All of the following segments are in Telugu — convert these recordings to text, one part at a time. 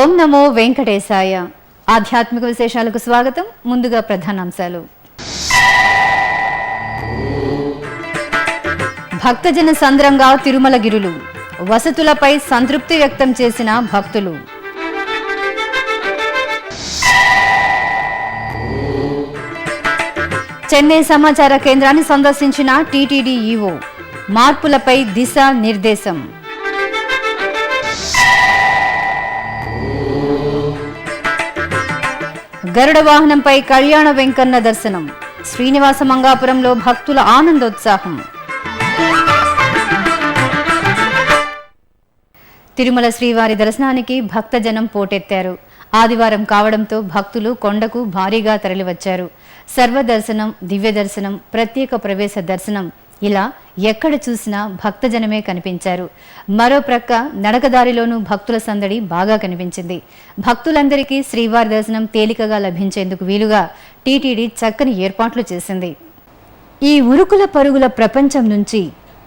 ఓం నమో వెంకటేశాయ. ఆధ్యాత్మిక విశేషాలకు స్వాగతం. ముందుగా ప్రధానాంశాలు. భక్తజన సంద్రంగా తిరుమల గిరులు, వసతులపై సంతృప్తి వ్యక్తం చేసిన భక్తులు. చెన్నై సమాచార కేంద్రాన్ని సందర్శించిన టీటీడీ ఈవో, మార్పులపై దిశ నిర్దేశం. గరుడ వాహనంపై కళ్యాణ వెంకన్న దర్శనం, శ్రీనివాస మంగాపురంలో భక్తుల ఆనందోత్సాహం. తిరుమల శ్రీవారి దర్శనానికి భక్తజనం పోటెత్తారు. ఆదివారం కావడంతో భక్తులు కొండకు భారీగా తరలివచ్చారు. సర్వదర్శనం, దివ్య దర్శనం, ప్రత్యేక ప్రవేశ దర్శనం, ఇలా ఎక్కడ చూసినా భక్తజనమే కనిపించారు. మరో ప్రక్క నడకదారిలోనూ భక్తుల సందడి బాగా కనిపించింది. భక్తులందరికీ శ్రీవారి దర్శనం తేలికగా లభించేందుకు వీలుగా టీటీడీ చక్కని ఏర్పాట్లు చేసింది. ఈ ఉరుకుల పరుగుల ప్రపంచం నుంచి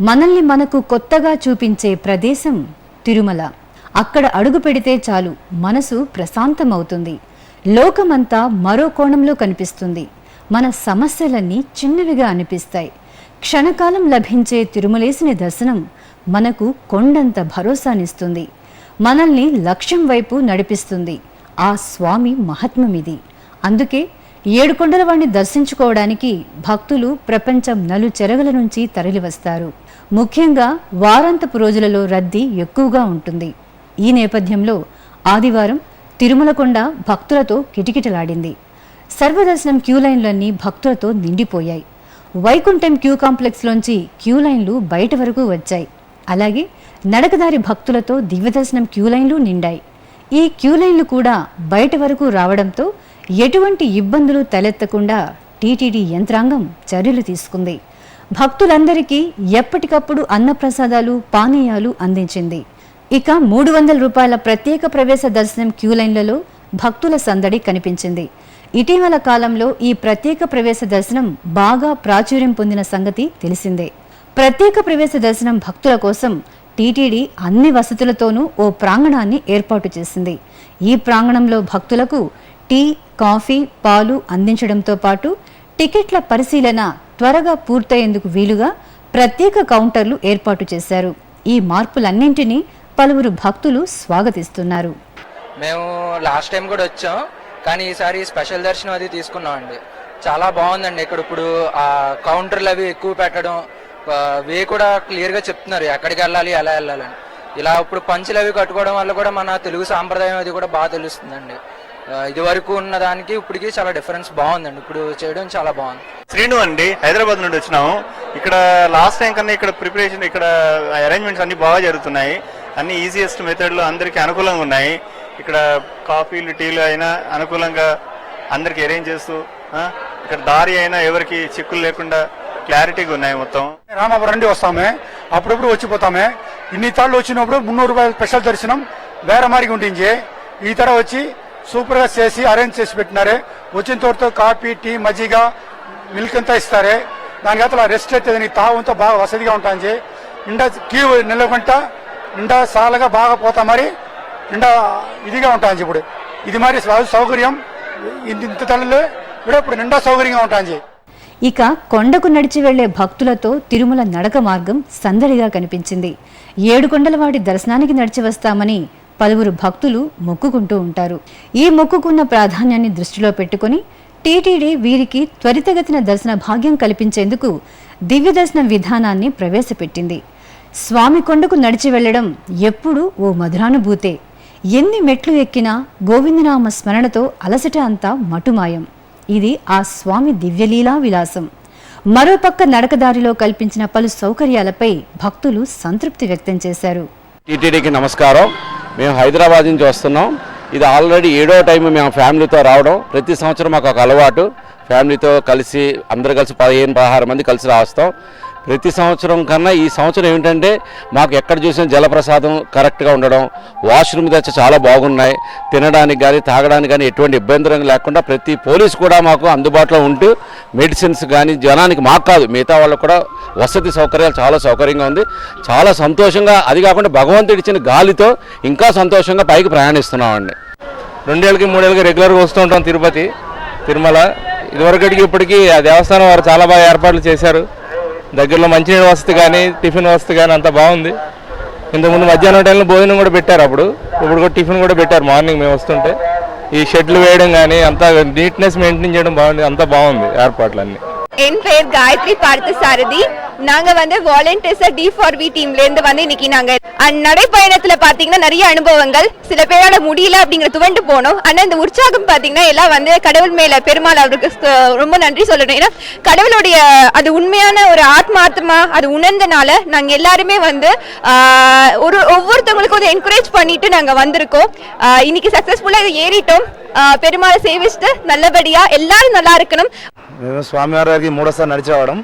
మనల్ని మనకు కొత్తగా చూపించే ప్రదేశం తిరుమల. అక్కడ అడుగు పెడితే చాలు మనసు ప్రశాంతమవుతుంది. లోకమంతా మరో కోణంలో కనిపిస్తుంది. మన సమస్యలన్నీ చిన్నవిగా అనిపిస్తాయి. క్షణకాలం లభించే తిరుమలేశుని దర్శనం మనకు కొండంత భరోసానిస్తుంది. మనల్ని లక్ష్యం వైపు నడిపిస్తుంది. ఆ స్వామి మహత్మమిది. అందుకే ఏడుకొండల వాడిని దర్శించుకోవడానికి భక్తులు ప్రపంచం నలుచెరగల నుంచి తరలివస్తారు. ముఖ్యంగా వారాంతపు రోజులలో రద్దీ ఎక్కువగా ఉంటుంది. ఈ నేపథ్యంలో ఆదివారం తిరుమల కొండ భక్తులతో కిటకిటలాడింది. సర్వదర్శనం క్యూ లైన్లన్నీ భక్తులతో నిండిపోయాయి. వైకుంఠం క్యూ కాంప్లెక్స్లోంచి క్యూ లైన్లు బయట వరకు వచ్చాయి. అలాగే నడకదారి భక్తులతో దివ్యదర్శనం క్యూ లైన్లు నిండాయి. ఈ క్యూ లైన్లు కూడా బయట వరకు రావడంతో ఎటువంటి ఇబ్బందులు తలెత్తకుండా టీటీడీ యంత్రాంగం చర్యలు తీసుకుంది. భక్తులందరికీ ఎప్పటికప్పుడు అన్నప్రసాదాలు, పానీయాలు అందించింది. ఇక 300 రూపాయల ప్రత్యేక ప్రవేశ దర్శనం క్యూ లైన్లలో భక్తుల సందడి కనిపించింది. ఇటీవల కాలంలో ఈ ప్రత్యేక ప్రవేశ దర్శనం బాగా ప్రాచుర్యం పొందిన సంగతి తెలిసిందే. ప్రత్యేక ప్రవేశ దర్శనం భక్తుల కోసం టీటీడీ అన్ని వసతులతోనూ ఓ ప్రాంగణాన్ని ఏర్పాటు చేసింది. ఈ ప్రాంగణంలో భక్తులకు టీ, కాఫీ, పాలు అందించడంతో పాటు టికెట్ల పరిశీలన త్వరగా పూర్తయ్యేందుకు వీలుగా ప్రత్యేక కౌంటర్లు ఏర్పాటు చేశారు. ఈ మార్పులన్నింటినీ పలువురు భక్తులు స్వాగతిస్తున్నారు. మేము లాస్ట్ టైం కూడా వచ్చాం, కానీ ఈసారి స్పెషల్ దర్శనం అది తీసుకున్నాం అండి. చాలా బాగుందండి. ఇక్కడ ఇప్పుడు ఆ కౌంటర్లు అవి ఎక్కువ పెట్టడం, వే కూడా క్లియర్గా చెప్తున్నారు ఎక్కడికి వెళ్ళాలి, ఎలా వెళ్ళాలని. ఇలా ఇప్పుడు పంచులు అవి కట్టుకోవడం వల్ల కూడా మన తెలుగు సాంప్రదాయం అది కూడా బాగా తెలుస్తుందండి. ఇది వరకు ఉన్న దానికి ఇప్పటికి చాలా డిఫరెన్స్ బాగుందండి. ఇప్పుడు చేయడం చాలా బాగుంది. శ్రీను అండి, హైదరాబాద్ నుండి వచ్చినాము. ఇక్కడ లాస్ట్ టైం కన్నా ఇక్కడ ప్రిపరేషన్, ఇక్కడ అరేంజ్మెంట్స్ అన్ని బాగా జరుగుతున్నాయి. అన్ని ఈజియెస్ట్ మెథడ్లో అందరికీ అనుకూలంగా ఉన్నాయి. ఇక్కడ కాఫీలు, టీలు అయినా అనుకూలంగా అందరికి అరేంజ్ చేస్తూ, ఇక్కడ దారి అయినా ఎవరికి చిక్కులు లేకుండా క్లారిటీగా ఉన్నాయి. మొత్తం రామాపురం నుండి వస్తామే, అప్పుడప్పుడు వచ్చిపోతామే. ఇన్ని తాళ్ళు వచ్చినప్పుడు 300 రూపాయల స్పెషల్ దర్శనం వేరే మారికి ఉంటుంది. ఈ తర వచ్చి సూపర్గా చేసి అరేంజ్ చేసి పెట్టినారే. వచ్చిన తోటతో కాఫీ, టీ, మజ్జిగ, మిల్క్ అంతా ఇస్తారే. దానికి అతను రెస్ట్ అయితే నీకు తావంతా బాగా వసతిగా ఉంటుంది. నిండా క్యూ నిలవకుండా నిండా సాలగా బాగా పోతా, మరి నిండా ఇదిగా ఉంటుంది. ఇప్పుడు ఇది మరి సౌకర్యం ఇంత తల్లిలో కూడా ఇప్పుడు నిండా సౌకర్యంగా ఉంటుంది. ఇక కొండకు నడిచి వెళ్లే భక్తులతో తిరుమల నడక మార్గం సందడిగా కనిపించింది. ఏడుకొండలవాడి దర్శనానికి నడిచి వస్తామని పలువురు భక్తులు మొక్కుకుంటూ ఉంటారు. ఈ మొక్కుకున్న ప్రాధాన్యాన్ని దృష్టిలో పెట్టుకుని టీటీడీ వీరికి త్వరితగతిన దర్శన భాగ్యం కల్పించేందుకు దివ్య దర్శనం విధానాన్ని ప్రవేశపెట్టింది. స్వామి కొండకు నడిచి వెళ్లడం ఎప్పుడూ ఓ మధురానుభూతే. ఎన్ని మెట్లు ఎక్కినా గోవిందనామ స్మరణతో అలసట అంతా మటుమాయం. ఇది ఆ స్వామి దివ్యలీలా విలాసం. మరోపక్క నడకదారిలో కల్పించిన పలు సౌకర్యాలపై భక్తులు సంతృప్తి వ్యక్తం చేశారు. టీటీడీకి నమస్కారం. మేము హైదరాబాద్ నుంచి వస్తున్నాం. ఇది ఆల్రెడీ 7వ టైం మేము ఫ్యామిలీతో రావడం. ప్రతి సంవత్సరం మాకు ఒక అలవాటు, ఫ్యామిలీతో కలిసి అందరు కలిసి 15-16 మంది కలిసి రాస్తాం. ప్రతి సంవత్సరం కన్నా ఈ సంవత్సరం ఏమిటంటే మాకు ఎక్కడ చూసినా జలప్రసాదం కరెక్ట్గా ఉండడం, వాష్రూమ్ దచ్చ చాలా బాగున్నాయి. తినడానికి కానీ తాగడానికి కానీ ఎటువంటి ఇబ్బందులు లేకుండా ప్రతి పోలీసు కూడా మాకు అందుబాటులో ఉంటూ మెడిసిన్స్ కానీ జనానికి మాకు కాదు మిగతా వాళ్ళకు కూడా వసతి సౌకర్యాలు చాలా సౌకర్యంగా ఉంది. చాలా సంతోషంగా, అది కాకుండా భగవంతుడు ఇచ్చిన గాలితో ఇంకా సంతోషంగా పైకి ప్రయాణిస్తున్నామండి. 2 ఏళ్ళకి 3 ఏళ్ళకి రెగ్యులర్గా వస్తూ ఉంటాం తిరుమల. ఇదివరకటికి ఇప్పటికీ ఆ దేవస్థానం వారు చాలా బాగా ఏర్పాట్లు చేశారు. దగ్గరలో మంచినీళ్ళ వసతి కానీ టిఫిన్ వసతి కానీ అంతా బాగుంది. ఇంతకుముందు మధ్యాహ్నం టైంలో భోజనం కూడా పెట్టారు, ఇప్పుడు కూడా టిఫిన్ కూడా పెట్టారు మార్నింగ్ మేము వస్తుంటే. ఈ షెడ్లు వేయడం కానీ అంతా నీట్నెస్ మెయింటైన్ చేయడం బాగుంది, అంతా బాగుంది ఏర్పాట్లన్నీ. என் பேர் காயத்ரி பார்த்தசாரதி. நாங்க வாலண்டியர்ஸா D4V டீம்ல இருந்து இன்னைக்கு நாங்க நடைப்பயணத்துல பாத்தீங்கன்னா நிறைய அனுபவங்கள், சில பேரால முடியல அப்படிங்கிற துவண்டு போனோம். ஆனா இந்த உற்சாகம் பாத்தீங்கன்னா எல்லாம் கடவுள் மேல பெருமாள் அவருக்கு ரொம்ப நன்றி சொல்லணும். ஏன்னா கடவுளுடைய அது உண்மையான ஒரு ஆத்மாத்மா அது உணர்ந்தனால நாங்க எல்லாருமே ஒவ்வொருத்தவங்களுக்கும் ஒரு என்கரேஜ் பண்ணிட்டு நாங்க வந்திருக்கோம். இன்னைக்கு சக்சஸ்ஃபுல்லா ஏறிட்டோம். పెరుమాళ సేవిస్తూ నల్లబడియా ఎల్లారు నల్లా இருக்கணும். మేము స్వామివారి గారికి 3వ సారి నడిచి రావడం.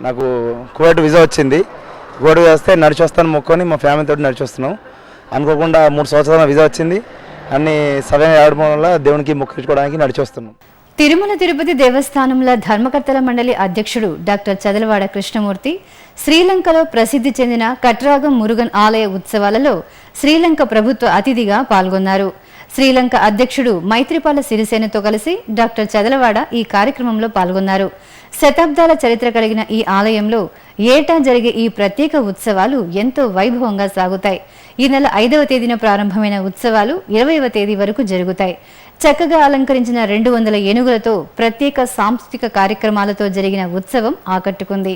నాకు కువైట్ వీసా వచ్చింది. కువైట్ వస్తే నడిచి వస్తాను మొక్కుని మా ఫ్యామిలీతో నడిచి వస్తున్నాం. అనుకోకుండా 3 సంవత్సరాల వీసా వచ్చింది. అన్ని సరైన ఆడడం వల్ల దేవునికి మొక్కించుకోవడానికి నడిచి వస్తున్నాం. తిరుమల తిరుపతి దేవస్థానంల ధర్మకర్తల మండలి అధ్యక్షుడు డాక్టర్ చదలవాడ కృష్ణమూర్తి శ్రీలంకలో ప్రసిద్ధి చెందిన కట్రాగం మురుగన్ ఆలయ ఉత్సవాలలో శ్రీలంక ప్రభుత్వ అతిథిగా పాల్గొన్నారు. శ్రీలంక అధ్యక్షుడు మైత్రిపాల సిరిసేనతో కలిసి డాక్టర్ చదలవాడ ఈ కార్యక్రమంలో పాల్గొన్నారు. శతాబ్దాల చరిత్ర కలిగిన ఈ ఆలయంలో ఏటా జరిగే ఈ ప్రత్యేక ఉత్సవాలు ఎంతో వైభవంగా సాగుతాయి. ఈ నెల 5వ తేదీన ప్రారంభమైన ఉత్సవాలు 20వ తేదీ వరకు జరుగుతాయి. చక్కగా అలంకరించిన 200 ఏనుగులతో ప్రత్యేక సాంస్కృతిక కార్యక్రమాలతో జరిగిన ఉత్సవం ఆకట్టుకుంది.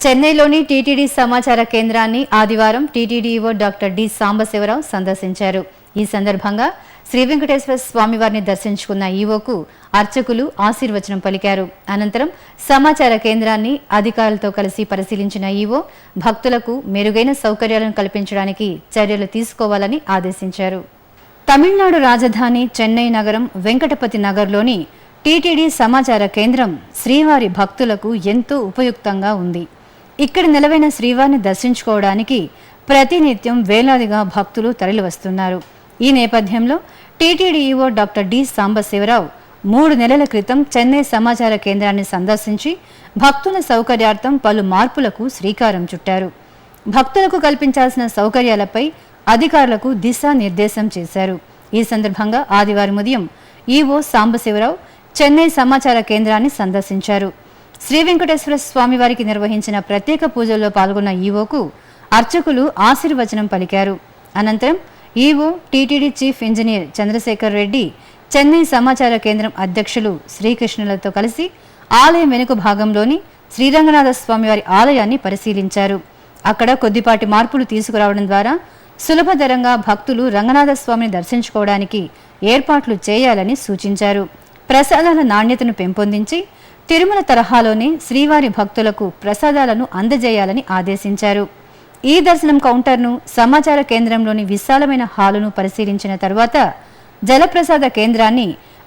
చెన్నైలోని టీటీడీ సమాచార కేంద్రాన్ని ఆదివారం టీటీడీఓ డాక్టర్ డి సాంబశివరావు సందర్శించారు. ఈ సందర్భంగా శ్రీ వెంకటేశ్వర స్వామివారిని దర్శించుకున్న ఈవోకు అర్చకులు ఆశీర్వచనం పలికారు. అనంతరం సమాచార కేంద్రాన్ని అధికారులతో కలిసి పరిశీలించిన ఈవో భక్తులకు మెరుగైన సౌకర్యాలను కల్పించడానికి చర్యలు తీసుకోవాలని ఆదేశించారు. తమిళనాడు రాజధాని చెన్నై నగరం వెంకటపతి నగర్లోని టీటీడీ సమాచార కేంద్రం శ్రీవారి భక్తులకు ఎంతో ఉపయుక్తంగా ఉంది. ఇక్కడ నెలవైన శ్రీవారిని దర్శించుకోవడానికి ప్రతినిత్యం వేలాదిగా భక్తులు తరలివస్తున్నారు. ఈ నేపథ్యంలో టీటీడీఈఓ డాక్టర్ డి సాంబశివరావు 3 నెలల క్రితం చెన్నై సమాచార కేంద్రాన్ని సందర్శించి భక్తుల సౌకర్యార్థం పలు మార్పులకు శ్రీకారం చుట్టారు. భక్తులకు కల్పించాల్సిన సౌకర్యాలపై అధికారులకు దిశానిర్దేశం చేశారు. ఈ సందర్భంగా ఆదివారం ఉదయం ఈవో సాంబశివరావు చెన్నై సమాచార కేంద్రాన్ని సందర్శించారు. శ్రీ వెంకటేశ్వర స్వామివారికి నిర్వహించిన ప్రత్యేక పూజల్లో పాల్గొన్న ఈవోకు అర్చకులు ఆశీర్వచనం పలికారు. అనంతరం EO TTD chief engineer Chandrashekar Reddy Chennai సమాచార కేంద్రం అధ్యక్షులు శ్రీకృష్ణులతో కలిసి ఆలయం వెనుక భాగంలోని శ్రీరంగనాథ స్వామివారి ఆలయాన్ని పరిశీలించారు. అక్కడ కొద్దిపాటి మార్పులు తీసుకురావడం ద్వారా సులభతరంగా భక్తులు రంగనాథ స్వామిని దర్శించుకోవడానికి ఏర్పాట్లు చేయాలని సూచించారు. ప్రసాదాల నాణ్యతను పెంపొందించి తిరుమల తరహాలోనే శ్రీవారి భక్తులకు ప్రసాదాలను అందజేయాలని ఆదేశించారు. ఈ దర్శనం కౌంటర్ను, సమాచార కేంద్రంలోని విశాలమైన హాలును పరిశీలించిన తర్వాత జలప్రసాద కేంద్రాన్ని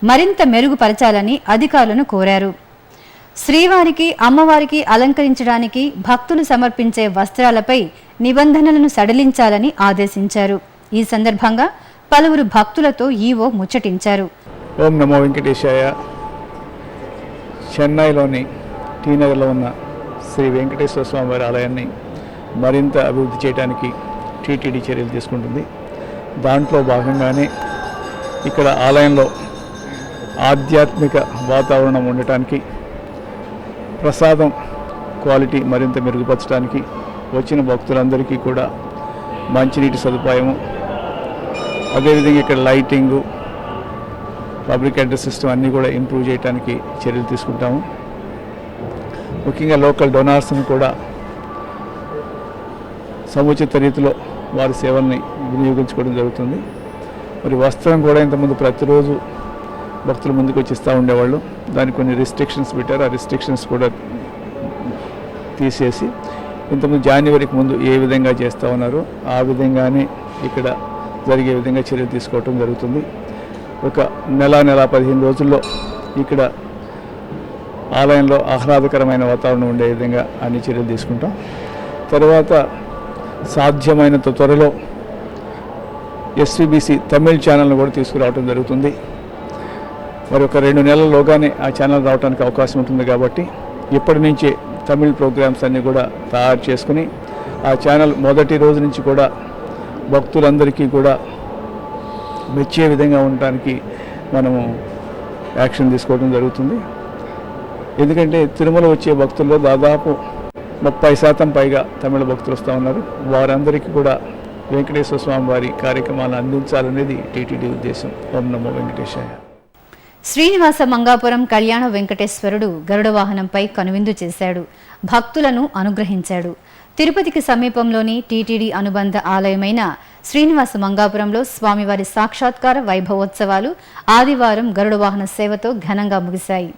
మరింత మెరుగుపరచాలని అధికారులను కోరారు. శ్రీవారికి, అమ్మవారికి అలంకరించడానికి భక్తులు సమర్పించే వస్త్రాలపై నిబంధనలను సడలించాలని ఆదేశించారు. ఈ సందర్భంగా పలువురు భక్తులతో ఈవో ముచ్చటించారు. ఓం నమో వెంకటేశాయ. చెన్నైలోని టీ నగర్లో ఉన్న శ్రీ వెంకటేశ్వర స్వామివారి ఆలయాన్ని మరింత అభివృద్ధి చేయడానికి టీటీడీ చర్యలు తీసుకుంటుంది. దాంట్లో భాగంగానే ఇక్కడ ఆలయంలో ఆధ్యాత్మిక వాతావరణం ఉండటానికి, ప్రసాదం క్వాలిటీ మరింత మెరుగుపరచడానికి, వచ్చిన భక్తులందరికీ కూడా మంచినీటి సదుపాయము, అదేవిధంగా ఇక్కడ లైటింగు, పబ్లిక్ అడ్రస్ సిస్టమ్ అన్నీ కూడా ఇంప్రూవ్ చేయడానికి చర్యలు తీసుకుంటాము. ముఖ్యంగా లోకల్ డొనార్స్ని కూడా సముచిత రీతిలో వారి సేవల్ని వినియోగించుకోవడం జరుగుతుంది. మరి వస్త్రం కూడా ఇంతకుముందు ప్రతిరోజు భక్తుల ముందుకు వచ్చి ఇస్తూ ఉండేవాళ్ళు. దానికి కొన్ని రిస్ట్రిక్షన్స్ పెట్టారు. ఆ రిస్ట్రిక్షన్స్ కూడా తీసేసి ఇంతకుముందు జనవరికి ముందు ఏ విధంగా చేస్తూ ఉన్నారో ఆ విధంగానే ఇక్కడ జరిగే విధంగా చర్యలు తీసుకోవటం జరుగుతుంది. ఒక నెల 15 రోజుల్లో ఇక్కడ ఆలయంలో ఆహ్లాదకరమైన వాతావరణం ఉండే విధంగా అన్ని చర్యలు తీసుకుంటాం. తర్వాత సాధ్యమైనంత త్వరలో ఎస్వీబీసీ తమిళ్ ఛానల్ను కూడా తీసుకురావడం జరుగుతుంది. మరి ఒక 2 నెలల్లోగానే ఆ ఛానల్ రావడానికి అవకాశం ఉంటుంది. కాబట్టి ఇప్పటి నుంచే తమిళ్ ప్రోగ్రామ్స్ అన్నీ కూడా తయారు చేసుకుని ఆ ఛానల్ మొదటి రోజు నుంచి కూడా భక్తులందరికీ కూడా మెచ్చే విధంగా ఉండటానికి మనము యాక్షన్ తీసుకోవడం జరుగుతుంది. ఎందుకంటే తిరుమల వచ్చే భక్తుల్లో దాదాపు 30% పైగా తమిళ భక్తులు వస్తూ ఉన్నారు. వారందరికీ కూడా వెంకటేశ్వర స్వామి వారి కార్యక్రమాలను అందించాలనేది టీటీడీ ఉద్దేశం. ఓం నమో వెంకటేశాయ. శ్రీనివాస మంగాపురం కళ్యాణ వెంకటేశ్వరుడు గరుడ వాహనంపై కనువిందు చేశాడు, భక్తులను అనుగ్రహించాడు. తిరుపతికి సమీపంలోని టీటీడీ అనుబంధ ఆలయమైన శ్రీనివాస మంగాపురంలో స్వామివారి సాక్షాత్కార వైభవోత్సవాలు ఆదివారం గరుడ వాహన సేవతో ఘనంగా ముగిశాయి.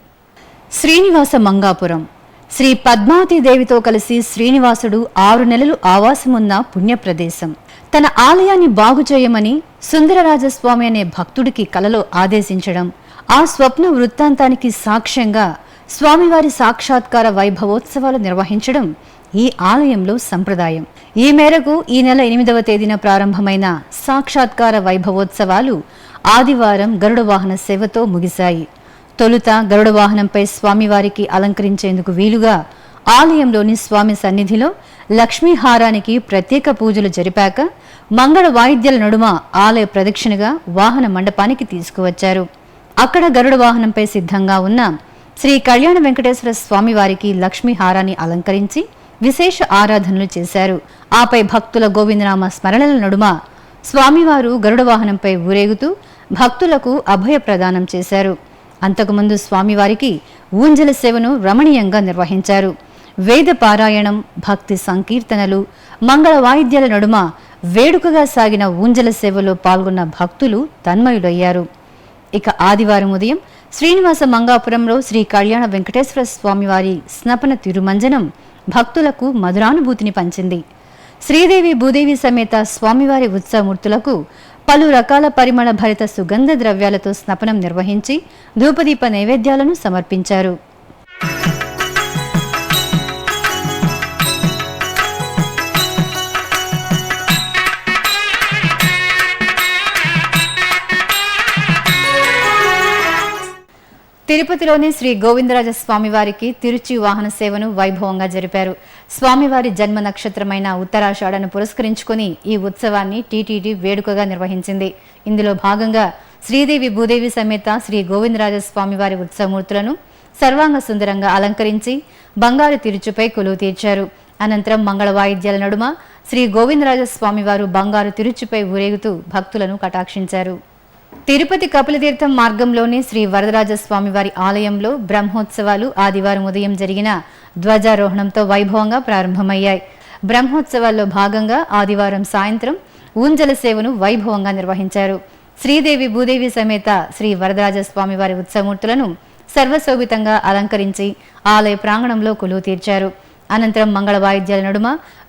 శ్రీనివాస మంగాపురం శ్రీ పద్మావతీదేవితో కలిసి శ్రీనివాసుడు 6 నెలలు ఆవాసమున్న పుణ్యప్రదేశం. తన ఆలయాన్ని బాగు చేయమని సుందరరాజస్వామి అనే భక్తుడికి కలలో ఆదేశించడం, ఆ స్వప్న వృత్తాంతానికి సాక్ష్యంగా స్వామివారి సాక్షాత్కార వైభవోత్సవాలు నిర్వహించడం ఈ ఆలయంలో సంప్రదాయం. ఈ మేరకు ఈ నెల 8వ తేదీన ప్రారంభమైన సాక్షాత్కార వైభవోత్సవాలు ఆదివారం గరుడ వాహన సేవతో ముగిశాయి. తొలుత గరుడ వాహనంపై స్వామివారికి అలంకరించేందుకు వీలుగా ఆలయంలోని స్వామి సన్నిధిలో లక్ష్మీహారానికి ప్రత్యేక పూజలు జరిపాక మంగళ వాయిద్యాల నడుమ ఆలయ ప్రదక్షిణగా వాహన మండపానికి తీసుకువచ్చారు. అక్కడ గరుడ వాహనంపై సిద్ధంగా ఉన్న శ్రీ కళ్యాణ వెంకటేశ్వర స్వామివారికి లక్ష్మీహారాన్ని అలంకరించి విశేష ఆరాధనలు చేశారు. ఆపై భక్తుల గోవిందనామ స్మరణల నడుమ స్వామివారు గరుడ వాహనంపై ఊరేగుతూ భక్తులకు అభయ ప్రదానం చేశారు. అంతకుముందు స్వామివారికి ఊంజల సేవను రమణీయంగా నిర్వహించారు. వేద పారాయణం, భక్తి సంకీర్తనలు, మంగళ వాయిద్యాల నడుమ వేడుకగా సాగిన ఊంజల సేవలో పాల్గొన్న భక్తులు తన్మయులయ్యారు. ఇక ఆదివారం ఉదయం శ్రీనివాస మంగాపురంలో శ్రీ కళ్యాణ వెంకటేశ్వర స్వామివారి స్నపన తిరుమంజనం భక్తులకు మధురానుభూతిని పంచింది. శ్రీదేవి భూదేవి సమేత స్వామివారి ఉత్సవమూర్తులకు పలు రకాల పరిమళ భరిత సుగంధ ద్రవ్యాలతో స్నపనం నిర్వహించి ధూపదీప నైవేద్యాలను సమర్పించారు. తిరుపతిలోని శ్రీ గోవిందరాజ స్వామివారికి తిరుచి వాహన సేవను వైభవంగా జరిపారు. స్వామివారి జన్మ నక్షత్రమైన ఉత్తరాషాఢను పురస్కరించుకుని ఈ ఉత్సవాన్ని టీటీడీ వేడుకగా నిర్వహించింది. ఇందులో భాగంగా శ్రీదేవి భూదేవి సమేత శ్రీ గోవిందరాజ స్వామివారి ఉత్సవమూర్తులను సర్వాంగ సుందరంగా అలంకరించి బంగారు తిరుచుపై కొలువు తీర్చారు. అనంతరం మంగళ వాయిద్యాల నడుమ శ్రీ గోవిందరాజ స్వామివారు బంగారు తిరుచుపై ఊరేగుతూ భక్తులను కటాక్షించారు. తిరుపతి కపిలతీర్థం మార్గంలోని శ్రీ వరదరాజ స్వామివారి ఆలయంలో బ్రహ్మోత్సవాలు ఆదివారం ఉదయం జరిగిన ధ్వజారోహణంతో వైభవంగా ప్రారంభమయ్యాయి. బ్రహ్మోత్సవాల్లో భాగంగా ఆదివారం సాయంత్రం ఊంజల సేవను వైభవంగా నిర్వహించారు. శ్రీదేవి భూదేవి సమేత శ్రీ వరదరాజ స్వామివారి ఉత్సవమూర్తులను సర్వశోభితంగా అలంకరించి ఆలయ ప్రాంగణంలో కొలువు తీర్చారు. అనంతరం మంగళ వాయిద్యాల నడుమ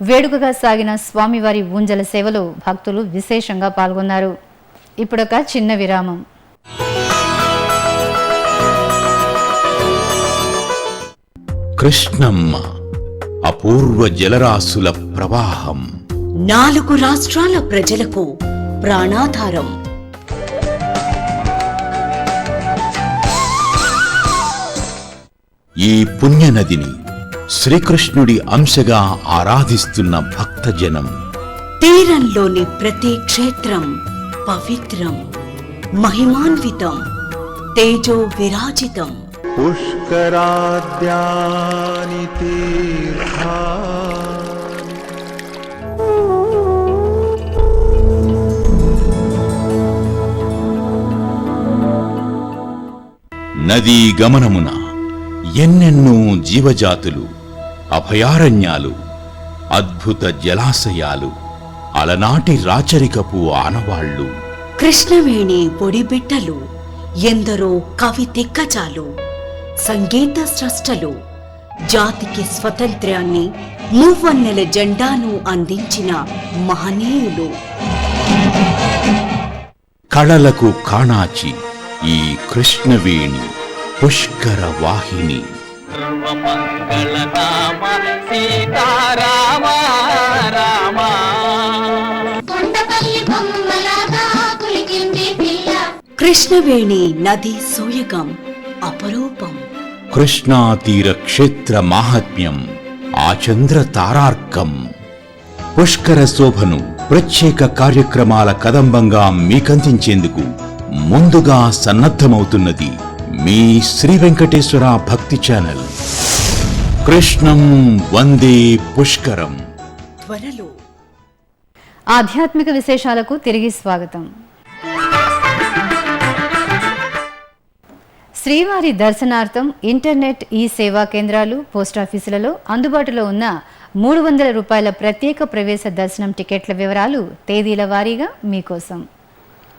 వేడుకగా సాగిన స్వామివారి ఊంజల సేవలో భక్తులు విశేషంగా పాల్గొన్నారు. ఇప్పుడొక చిన్న విరామం. కృష్ణమ్మ అపూర్వ జలరాశుల ప్రవాహం, 4 రాష్ట్రాల ప్రజలకు ప్రాణాధారం. ఈ పుణ్యనదిని శ్రీకృష్ణుడి అంశగా ఆరాధిస్తున్న భక్తజనం. తీరంలోని ప్రతి క్షేత్రం పవిత్రం, మహిమాన్వితం, తేజో విరాజితం. పుష్కరాద్యాని తీర్థాని నదీ గమనమున ఎన్నెన్నో జీవజాతులు, అభయారణ్యాలు, అద్భుత జలాశయాలు, అలనాటి రాచరికపు ఆనవాళ్లు. కృష్ణవేణి ఒడిబిట్టలు, ఎందరో కవి దిగ్గజాలు, సంగీత స్రష్టలు, జాతికి స్వతంత్ర్యాన్ని, మూవన్నెల జెండాను అందించిన మహనీయులు. కళలకు కాణాచి ఈ కృష్ణవేణి పుష్కర వాహిని. కృష్ణవేణి నది సోయగం అపరూపం. కృష్ణా తీర క్షేత్ర మాహాత్మ్యం ఆచంద్ర తారార్కం. పుష్కర శోభను ప్రత్యేక కార్యక్రమాల కదంబంగా మీకందించేందుకు ముందుగా సన్నద్ధమవుతున్నది మీ శ్రీ వెంకటేశ్వర భక్తి ఛానల్. కృష్ణం వందే పుష్కరం. త్వరలో ఆధ్యాత్మిక విశేషాలకు తిరిగి స్వాగతం. శ్రీవారి దర్శనార్థం ఇంటర్నెట్ ఈ సేవా కేంద్రాలు, పోస్టాఫీసులలో అందుబాటులో ఉన్న 300 రూపాయల ప్రత్యేక ప్రవేశ దర్శనం టికెట్ల వివరాలు తేదీల వారీగా మీకోసం.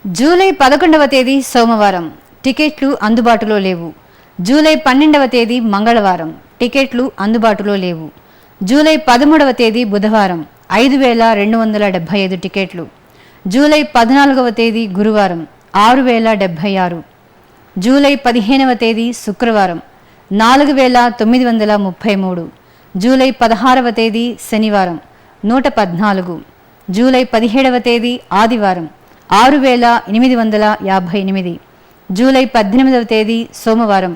జూలై 11వ తేదీ సోమవారం టికెట్లు అందుబాటులో లేవు. జూలై 12వ తేదీ మంగళవారం టికెట్లు అందుబాటులో లేవు. జూలై 13వ తేదీ బుధవారం 5275 టికెట్లు. జూలై 14వ తేదీ గురువారం 6076. జూలై 15వ తేదీ శుక్రవారం 4933. జూలై 16వ తేదీ శనివారం 114. జూలై 17వ తేదీ ఆదివారం 6858. జూలై 18వ తేదీ సోమవారం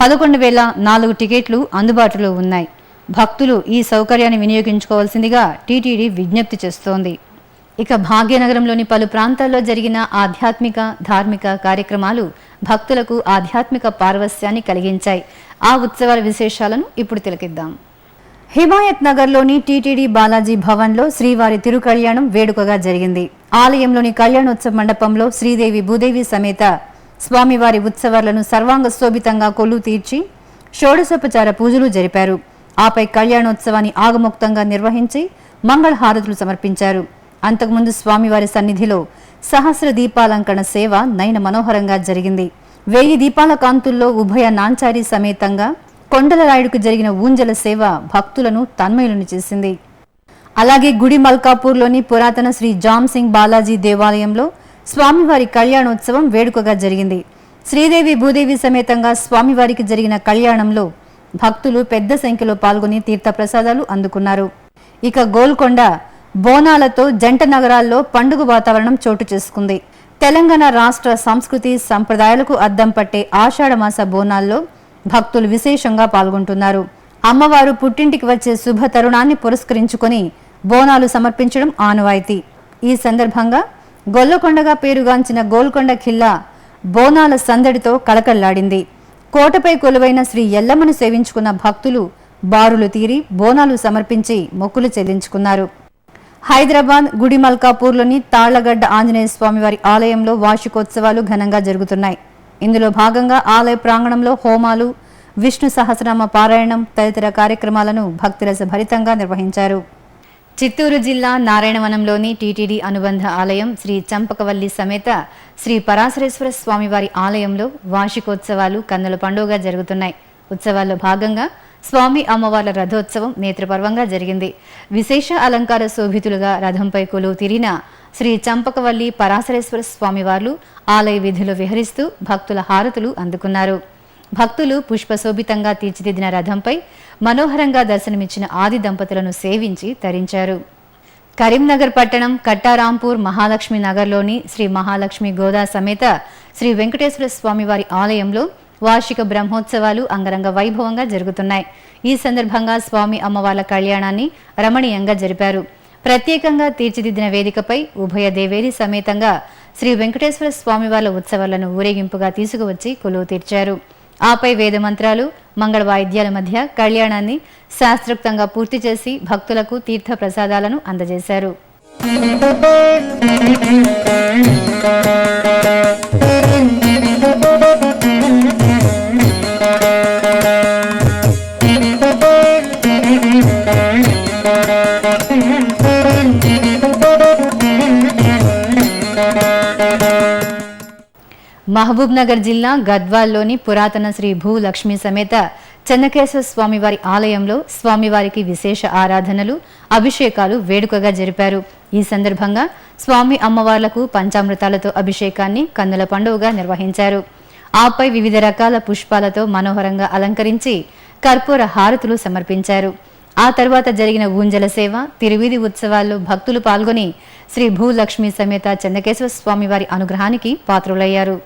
11004 టికెట్లు అందుబాటులో ఉన్నాయి. భక్తులు ఈ సౌకర్యాన్ని వినియోగించుకోవాల్సిందిగా టీటీడీ విజ్ఞప్తి చేస్తోంది. ఇక భాగ్యనగరంలోని పలు ప్రాంతాల్లో జరిగిన ఆధ్యాత్మిక ధార్మిక కార్యక్రమాలు భక్తులకు ఆధ్యాత్మిక పారవస్యాన్ని కలిగించాయి. ఆ ఉత్సవాల విశేషాలను ఇప్పుడు తిలకిద్దాం. హిమాయత్ నగర్లోని టీటీడీ బాలాజీ భవన్లో శ్రీవారి తిరుకళ్యాణం వేడుకగా జరిగింది. ఆలయంలోని కళ్యాణోత్సవ మండపంలో శ్రీదేవి భూదేవి సమేత స్వామివారి ఉత్సవాలను సర్వాంగ శోభితంగా కొలువు తీర్చి షోడశోపచార పూజలు జరిపారు. ఆపై కళ్యాణోత్సవాన్ని ఆగమోక్తంగా నిర్వహించి మంగళహారతులు సమర్పించారు. అంతకుముందు స్వామివారి సన్నిధిలో సహస్ర దీపాలంకరణ సేవ నయన మనోహరంగా జరిగింది. 1000 దీపాల కాంతుల్లో ఉభయ నాంచారి సమేతంగా కొండలరాయుడుకు జరిగిన ఊంజల సేవ భక్తులను తన్మయులను చేసింది. అలాగే గుడి మల్కాపూర్లోని పురాతన శ్రీ జామ్ సింగ్ బాలాజీ దేవాలయంలో స్వామివారి కళ్యాణోత్సవం వేడుకగా జరిగింది. శ్రీదేవి భూదేవి సమేతంగా స్వామివారికి జరిగిన కళ్యాణంలో భక్తులు పెద్ద సంఖ్యలో పాల్గొని తీర్థప్రసాదాలు అందుకున్నారు. ఇక గోల్కొండ బోనాలతో జంట నగరాల్లో పండుగ వాతావరణం చోటు చేసుకుంది. తెలంగాణ రాష్ట్ర సంస్కృతి సంప్రదాయాలకు అద్దం పట్టే ఆషాఢమాస బోనాల్లో భక్తులు విశేషంగా పాల్గొంటున్నారు. అమ్మవారు పుట్టింటికి వచ్చే శుభ తరుణాన్ని పురస్కరించుకొని బోనాలు సమర్పించడం ఆనవాయితీ. ఈ సందర్భంగా గొల్లకొండగా పేరుగాంచిన గోల్కొండ ఖిల్లా బోనాల సందడితో కళకళ్లాడింది. కోటపై కొలువైన శ్రీ ఎల్లమ్మను సేవించుకున్న భక్తులు బారులు తీరి బోనాలు సమర్పించి మొక్కులు చెల్లించుకున్నారు. హైదరాబాద్ గుడి మల్కాపూర్లోని తాళ్లగడ్డ ఆంజనేయ స్వామివారి ఆలయంలో వార్షికోత్సవాలు ఘనంగా జరుగుతున్నాయి. ఇందులో భాగంగా ఆలయ ప్రాంగణంలో హోమాలు, విష్ణు సహస్రనామ పారాయణం తదితర కార్యక్రమాలను భక్తిరస భరితంగా నిర్వహించారు. చిత్తూరు జిల్లా నారాయణవనంలోని టీటీడీ అనుబంధ ఆలయం శ్రీ చంపకవల్లి సమేత శ్రీ పరాశరేశ్వర స్వామివారి ఆలయంలో వార్షికోత్సవాలు కన్నుల పండుగగా జరుగుతున్నాయి. ఉత్సవాల్లో భాగంగా స్వామి అమ్మవార్ల రథోత్సవం నేత్రపర్వంగా జరిగింది. విశేష అలంకార శోభితులుగా రథంపై కొలువు తీరిన శ్రీ చంపకవల్లి పరాశరేశ్వర స్వామివార్లు ఆలయ వీధిలో విహరిస్తూ భక్తుల హారతులు అందుకున్నారు. భక్తులు పుష్పశోభితంగా తీర్చిదిద్దిన రథంపై మనోహరంగా దర్శనమిచ్చిన ఆది దంపతులను సేవించి తరించారు. కరీంనగర్ పట్టణం కట్టారాంపూర్ మహాలక్ష్మి నగర్లోని శ్రీ మహాలక్ష్మి గోదా సమేత శ్రీ వెంకటేశ్వర స్వామివారి ఆలయంలో వార్షిక బ్రహ్మోత్సవాలు అంగరంగ వైభవంగా జరుగుతున్నాయి. ఈ సందర్భంగా స్వామి అమ్మవార్ల కళ్యాణాన్ని రమణీయంగా జరిపారు. ప్రత్యేకంగా తీర్చిదిద్దిన వేదికపై ఉభయ దేవేరి సమేతంగా శ్రీ వెంకటేశ్వర స్వామివార్ల ఉత్సవాలను ఊరేగింపుగా తీసుకువచ్చి కొలువు తీర్చారు. ఆపై వేదమంత్రాలు, మంగళ వాయిద్యాల మధ్య కళ్యాణాన్ని శాస్త్రోక్తంగా పూర్తి చేసి భక్తులకు తీర్థ ప్రసాదాలను అందజేశారు. మహబూబ్ నగర్ జిల్లా గద్వాల్లోని పురాతన శ్రీ భూలక్ష్మి సమేత చెన్నకేశ్వర స్వామివారి ఆలయంలో స్వామివారికి విశేష ఆరాధనలు, అభిషేకాలు వేడుకగా జరిపారు. ఈ సందర్భంగా స్వామి అమ్మవార్లకు పంచామృతాలతో అభిషేకాన్ని కన్నుల పండుగగా నిర్వహించారు. ఆపై వివిధ రకాల పుష్పాలతో మనోహరంగా అలంకరించి కర్పూర హారతులు సమర్పించారు. ఆ తర్వాత జరిగిన ఊంజల సేవ, తిరువీధి ఉత్సవాల్లో భక్తులు పాల్గొని శ్రీ భూలక్ష్మి సమేత చెన్నకేశ్వర స్వామివారి అనుగ్రహానికి పాత్రులయ్యారు.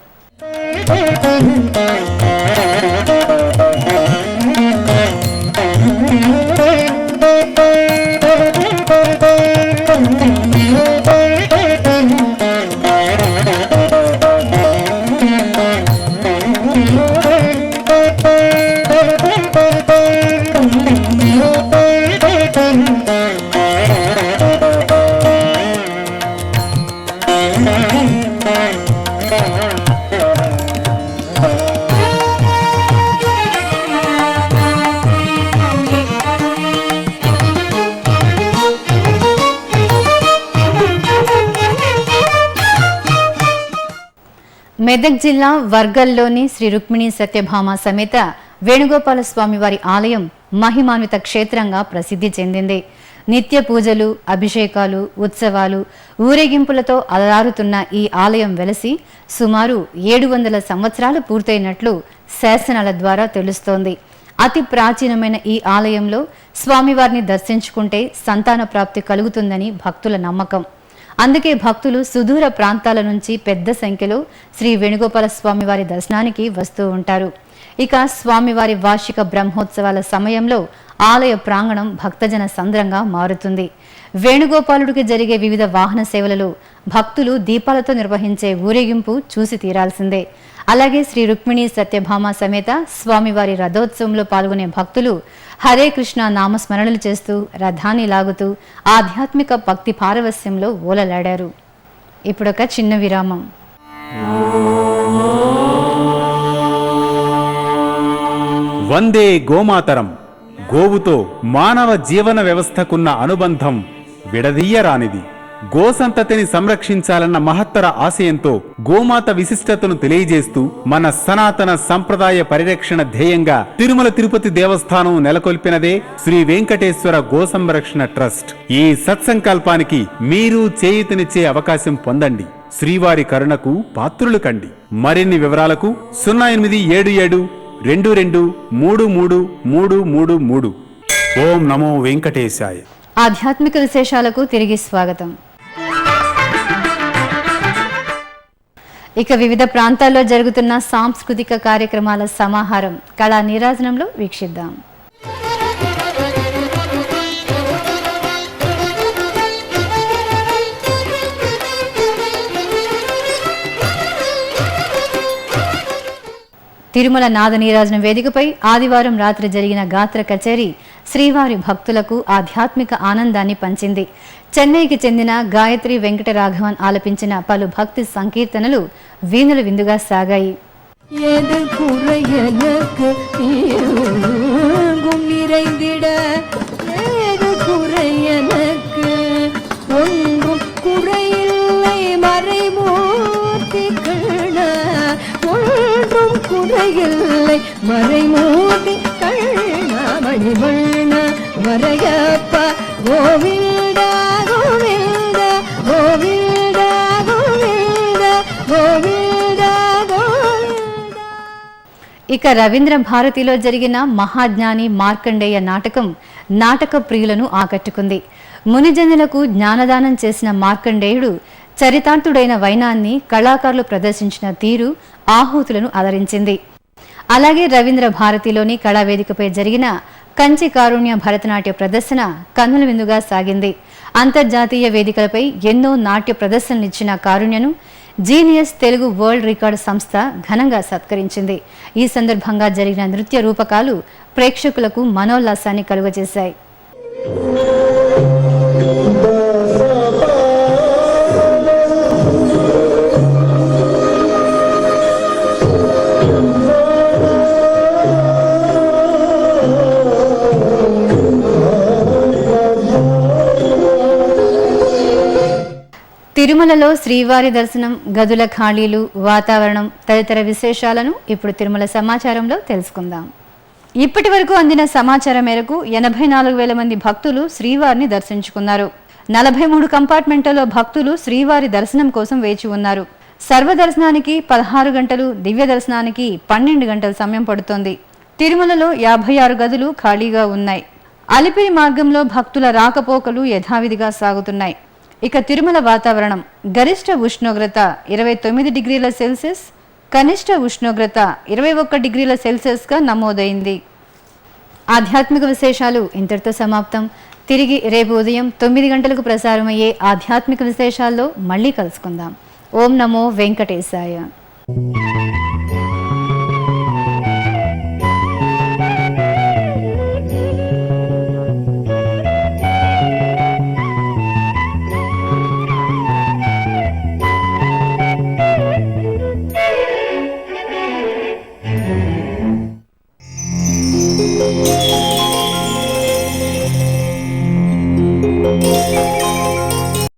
మెదక్ జిల్లా వర్గల్లోని శ్రీ రుక్మిణి సత్యభామ సమేత వేణుగోపాల స్వామి వారి ఆలయం మహిమాన్విత క్షేత్రంగా ప్రసిద్ధి చెందింది. నిత్య పూజలు, అభిషేకాలు, ఉత్సవాలు, ఊరేగింపులతో అలరారుతున్న ఈ ఆలయం వెలసి సుమారు 700 సంవత్సరాలు పూర్తయినట్లు శాసనాల ద్వారా తెలుస్తోంది. అతి ప్రాచీనమైన ఈ ఆలయంలో స్వామివారిని దర్శించుకుంటే సంతాన ప్రాప్తి కలుగుతుందని భక్తుల నమ్మకం. అందుకే భక్తులు సుదూర ప్రాంతాల నుంచి పెద్ద సంఖ్యలో శ్రీ వేణుగోపాల స్వామివారి దర్శనానికి వస్తూ ఉంటారు. ఇక స్వామివారి వార్షిక బ్రహ్మోత్సవాల సమయంలో ఆలయ ప్రాంగణం భక్తజన సంద్రంగా మారుతుంది. వేణుగోపాలుడికి జరిగే వివిధ వాహన సేవలలో భక్తులు దీపాలతో నిర్వహించే ఊరేగింపు చూసి తీరాల్సిందే. అలాగే శ్రీ రుక్మిణి సత్యభామ సమేత స్వామివారి రథోత్సవంలో పాల్గొనే భక్తులు హరే కృష్ణ నామస్మరణలు చేస్తూ రథాన్ని లాగుతూ ఆధ్యాత్మిక భక్తి పారవస్యంలో ఓలలాడారు. ఇప్పుడొక చిన్న విరామం. వందే గోమాతరం. గోవుతో మానవ జీవన వ్యవస్థకున్న అనుబంధం విడదీయరానిది. గోసంతతిని సంరక్షించాలన్న మహత్తర ఆశయంతో గోమాత విశిష్టతను తెలియజేస్తూ మన సనాతన సంప్రదాయ పరిరక్షణ ధ్యేయంగా తిరుమల తిరుపతి దేవస్థానం నెలకొల్పినదే శ్రీ వెంకటేశ్వర గో సంరక్షణ ట్రస్ట్. ఈ సత్సంకల్పానికి మీరు చేయూతనిచ్చే అవకాశం పొందండి. శ్రీవారి కరుణకు పాత్రులు కండి. మరిన్ని వివరాలకు 087722333333. ఓం నమో వెంకటేశాయ. ఆధ్యాత్మిక విశేషాలకు తిరిగి స్వాగతం. ఇక వివిధ ప్రాంతాల్లో జరుగుతున్న సాంస్కృతిక కార్యక్రమాల సమాహారం కళా నీరాజనంలో వీక్షిద్దాం. తిరుమల నాద నీరాజనం వేదికపై ఆదివారం రాత్రి జరిగిన గాత్ర కచేరీ శ్రీవారి భక్తులకు ఆధ్యాత్మిక ఆనందాన్ని పంచింది. చెన్నైకి చెందిన గాయత్రి వెంకటరాఘవన్ ఆలపించిన పలు భక్తి సంకీర్తనలు వీణుల విందుగా సాగాయి. மறைமூடி கண்ணாமணி வண்ண வரையப்ப கோவிந்த கோவிந்த கோவிந்த கோவிந்த கோவிந்த கோவிந்த. ఇక రవీంద్ర భారతిలో జరిగిన మహాజ్ఞాని మార్కండేయ నాటకం నాటక ప్రియులను ఆకట్టుకుంది. మునిజనులకు జ్ఞానదానం చేసిన మార్కండేయుడు చరితార్థుడైన వైనాన్ని కళాకారులు ప్రదర్శించిన తీరు ఆహూతులను అలరించింది. అలాగే రవీంద్ర భారతిలోని కళావేదికపై జరిగిన కంచి కారుణ్య భరతనాట్య ప్రదర్శన కన్నుల విందుగా సాగింది. అంతర్జాతీయ వేదికలపై ఎన్నో నాట్య ప్రదర్శనలిచ్చిన కారుణ్యను జీనియస్ తెలుగు వరల్డ్ రికార్డు సంస్థ ఘనంగా సత్కరించింది. ఈ సందర్భంగా జరిగిన నృత్య రూపకాలు ప్రేక్షకులకు మనోల్లాసాన్ని కలుగజేశాయి. తిరుమలలో శ్రీవారి దర్శనం, గదుల ఖాళీలు, వాతావరణం తదితర విశేషాలను ఇప్పుడు తిరుమల సమాచారంలో తెలుసుకుందాం. ఇప్పటి వరకు అందిన సమాచారం మేరకు 84,000 మంది భక్తులు శ్రీవారిని దర్శించుకున్నారు. 43 కంపార్ట్మెంట్లలో భక్తులు శ్రీవారి దర్శనం కోసం వేచి ఉన్నారు. సర్వదర్శనానికి 16 గంటలు, దివ్య దర్శనానికి 12 గంటల సమయం పడుతోంది. తిరుమలలో 56 గదులు ఖాళీగా ఉన్నాయి. అలిపిరి మార్గంలో భక్తుల రాకపోకలు యథావిధిగా సాగుతున్నాయి. ఇక తిరుమల వాతావరణం గరిష్ట ఉష్ణోగ్రత 29 డిగ్రీల సెల్సియస్, కనిష్ట ఉష్ణోగ్రత 21 డిగ్రీల సెల్సియస్గా నమోదైంది. ఆధ్యాత్మిక విశేషాలు ఇంతటితో సమాప్తం. తిరిగి రేపు ఉదయం 9 గంటలకు ప్రసారమయ్యే ఆధ్యాత్మిక విశేషాల్లో మళ్ళీ కలుసుకుందాం. ఓం నమో వెంకటేశాయ.